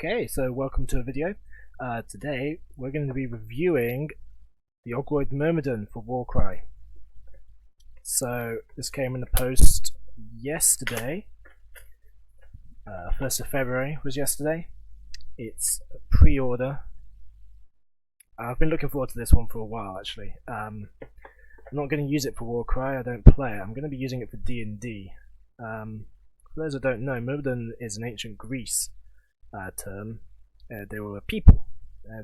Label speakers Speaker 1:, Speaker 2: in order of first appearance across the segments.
Speaker 1: Okay, so welcome to a video. Today we're going to be reviewing the Ogroid Myrmidon for Warcry. So this came in the post yesterday. 1st of February was yesterday. It's a pre-order. I've been looking forward to this one for a while actually. I'm not going to use it for Warcry, I don't play it. I'm going to be using it for D&D. For those who don't know, Myrmidon is an ancient Greece term. They were people.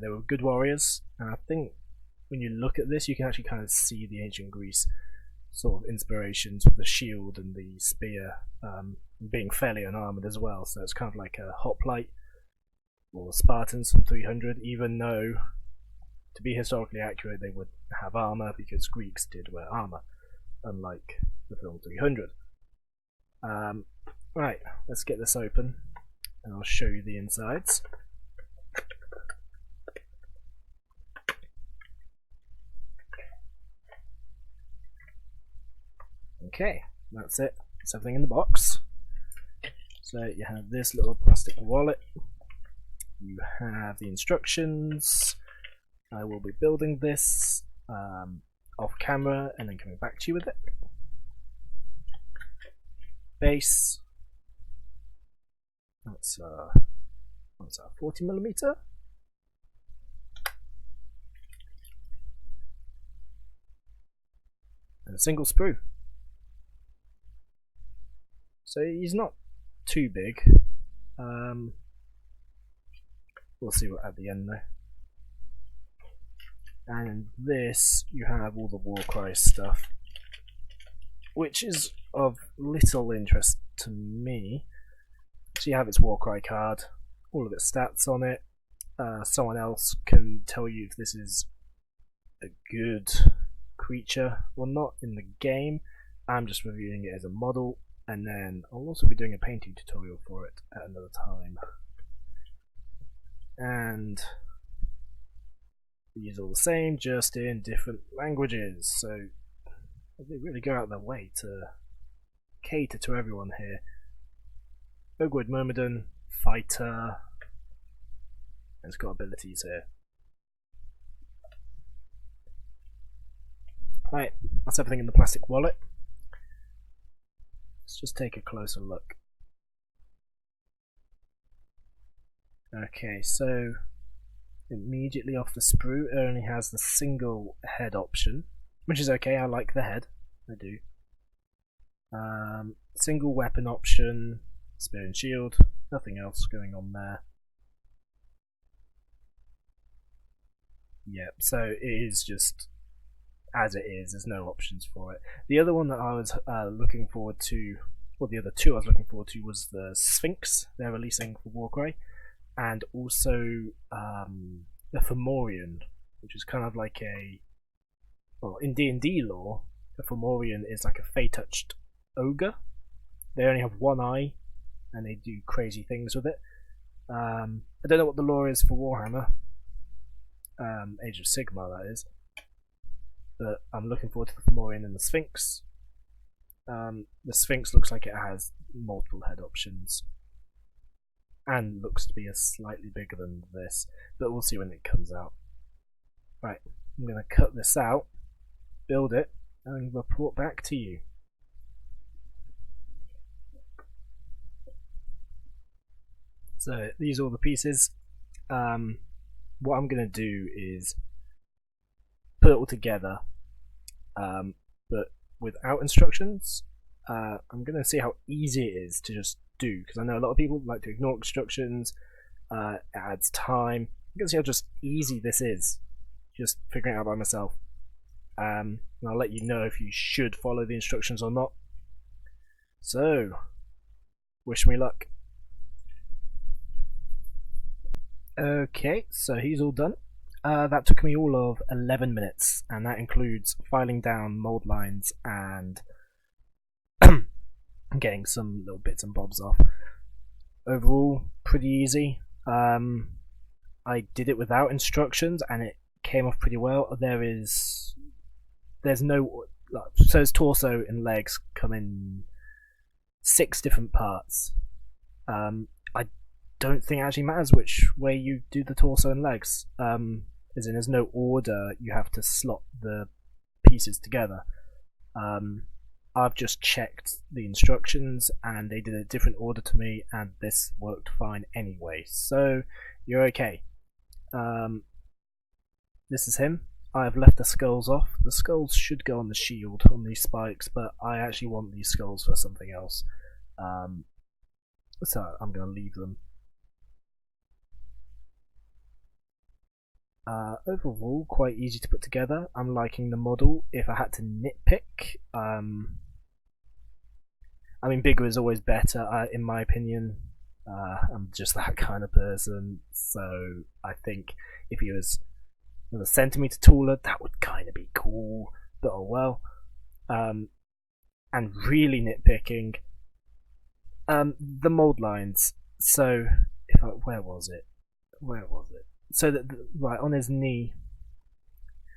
Speaker 1: They were good warriors, and I think when you look at this, you can actually kind of see the ancient Greece sort of inspirations with the shield and the spear, being fairly unarmored as well. So it's kind of like a hoplite or Spartans from 300, even though, to be historically accurate, they would have armor because Greeks did wear armor, unlike the film 300. Right, let's get this open and I'll show you the insides. Okay, that's it. That's everything in the box. So you have this little plastic wallet. You have the instructions. I will be building this off camera and then coming back to you with it. Base. That's what's that, 40mm? And a single sprue. So he's not too big. We'll see what at the end though. And in this you have all the Warcry stuff, which is of little interest to me. So you have its Warcry card, all of its stats on it. Someone else can tell you if this is a good creature or not in the game. I'm just reviewing it as a model, and then I'll also be doing a painting tutorial for it at another time. And these are all the same, just in different languages. So they really go out of their way to cater to everyone here. Ogroid Myrmidon, fighter, and it's got abilities here. Right, that's everything in the plastic wallet. Let's just take a closer look. Okay, so immediately off the sprue, it only has the single head option, which is okay. I like the head, I do. Single weapon option, spear and shield, nothing else going on there. Yep, so it is just as it is, there's no options for it. The other one that I was looking forward to, or the other two I was looking forward to, was the Sphinx they're releasing for Warcry, and also the Fomorian, which is kind of like a, well, in D&D lore, the Fomorian is like a fey-touched ogre. They only have one eye, and they do crazy things with it. I don't know what the lore is for Warhammer, Age of Sigmar that is, but I'm looking forward to the Fomorian and the Sphinx. The Sphinx looks like it has multiple head options, and looks to be a slightly bigger than this, but we'll see when it comes out. Right, I'm going to cut this out, build it, and report back to you. So these are all the pieces. What I'm going to do is put it all together, but without instructions. I'm going to see how easy it is to just do, because I know a lot of people like to ignore instructions. It adds time. You can see how just easy this is, just figuring it out by myself. And I'll let you know if you should follow the instructions or not. So, wish me luck. Okay, so he's all done. That took me all of 11 minutes, and that includes filing down mold lines and getting some little bits and bobs off. Overall, pretty easy. I did it without instructions, and it came off pretty well. There's no, so his torso and legs come in 6 different parts. I don't think it actually matters which way you do the torso and legs. As in, there's no order you have to slot the pieces together. I've just checked the instructions and they did a different order to me, and this worked fine anyway. So you're okay. This is him. I've left the skulls off. The skulls should go on the shield on these spikes, but I actually want these skulls for something else. So I'm going to leave them. Overall, quite easy to put together. I'm liking the model. If I had to nitpick, I mean, bigger is always better, in my opinion. I'm just that kind of person, so I think if he was a centimetre taller, that would kind of be cool, but oh well. And really nitpicking, the mould lines. So, where was it? So right on his knee,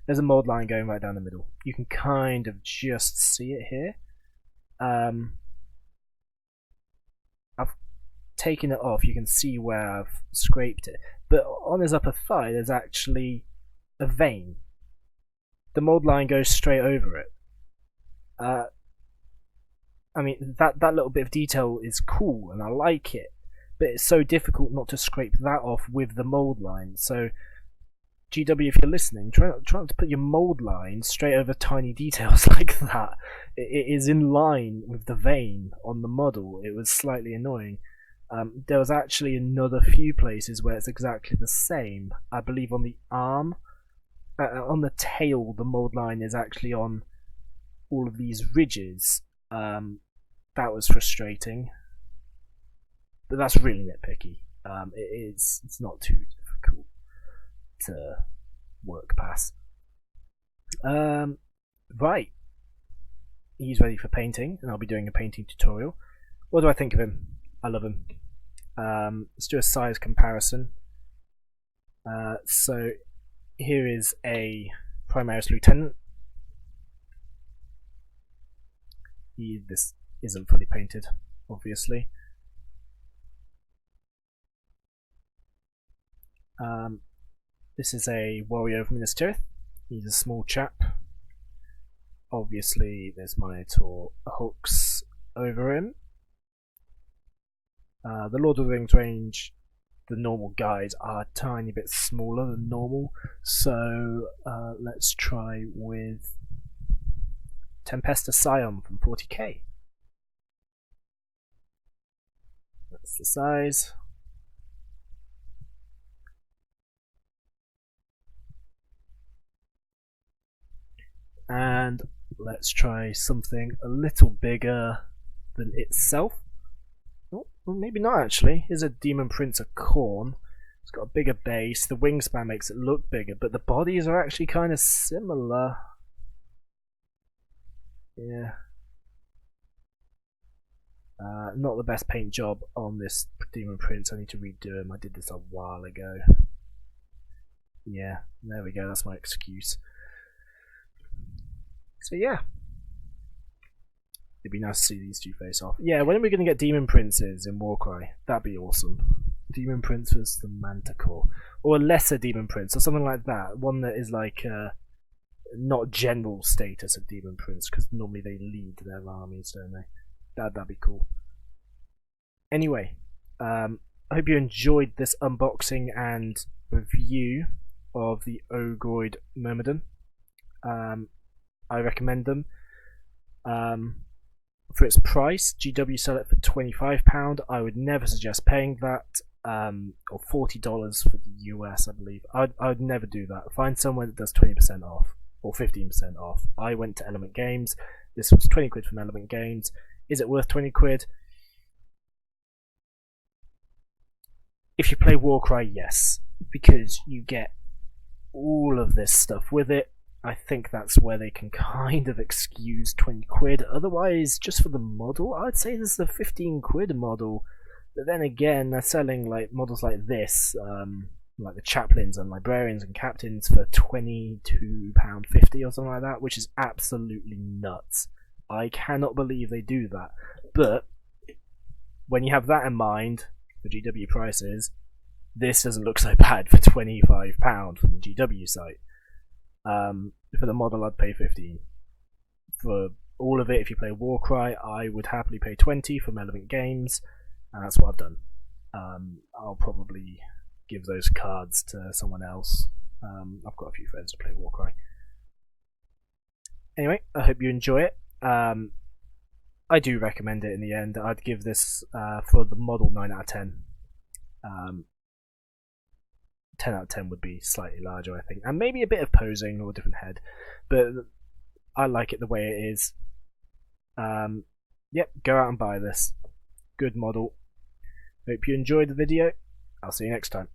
Speaker 1: there's a mould line going right down the middle. You can kind of just see it here. I've taken it off. You can see where I've scraped it, but on his upper thigh, there's actually a vein. The mould line goes straight over it. I mean, that little bit of detail is cool, and I like it. But it's so difficult not to scrape that off with the mould line. So, GW, if you're listening, try not to put your mould line straight over tiny details like that. It is in line with the vein on the model. It was slightly annoying. There was actually another few places where it's exactly the same. I believe on the arm, on the tail, the mould line is actually on all of these ridges. That was frustrating. But that's really nitpicky. It's not too difficult to work past. Right. He's ready for painting, and I'll be doing a painting tutorial. What do I think of him? I love him. Let's do a size comparison. So here is a Primaris Lieutenant. This isn't fully painted, obviously. This is a warrior of Minas Tirith. He's a small chap. Obviously, there's Minotaur hooks over him. The Lord of the Rings range, the normal guys are a tiny bit smaller than normal, so let's try with Tempesta Scion from 40k. That's the size. And let's try something a little bigger than itself. Oh, well, maybe not actually. Here's a Demon Prince of Khorne. It's got a bigger base. The wingspan makes it look bigger, but the bodies are actually kind of similar. Yeah. Not the best paint job on this Demon Prince. I need to redo him. I did this a while ago. Yeah, there we go. That's my excuse. So yeah, it'd be nice to see these two face off. Yeah, when are we going to get Demon Princes in Warcry? That'd be awesome. Demon Prince versus the Manticore, or a lesser Demon Prince, or something like that. One that is like not general status of Demon Prince, because normally they lead their armies, don't they? That'd be cool. Anyway, I hope you enjoyed this unboxing and review of the Ogroid Myrmidon. I recommend them. For its price, GW sell it for £25. I would never suggest paying that, or $40 for the US, I believe. I'd never do that. Find somewhere that does 20% off, or 15% off. I went to Element Games. This was 20 quid from Element Games. Is it worth 20 quid? If you play Warcry, yes, because you get all of this stuff with it. I think that's where they can kind of excuse 20 quid. Otherwise, just for the model, I'd say this is a 15 quid model. But then again, they're selling like models like this, like the chaplains and librarians and captains for £22.50 or something like that, which is absolutely nuts. I cannot believe they do that. But when you have that in mind, for GW prices, this doesn't look so bad for £25 from the GW site. For the model, I'd pay 15. For all of it, if you play Warcry, I would happily pay 20 from Relevant Games, and that's what I've done. I'll probably give those cards to someone else. I've got a few friends to play Warcry. Anyway, I hope you enjoy it. I do recommend it in the end. I'd give this, for the model, 9 out of 10. 10 out of 10 would be slightly larger, I think, and maybe a bit of posing or a different head, but I like it the way it is. Yep, go out and buy this. Good model. Hope you enjoyed the video. I'll see you next time.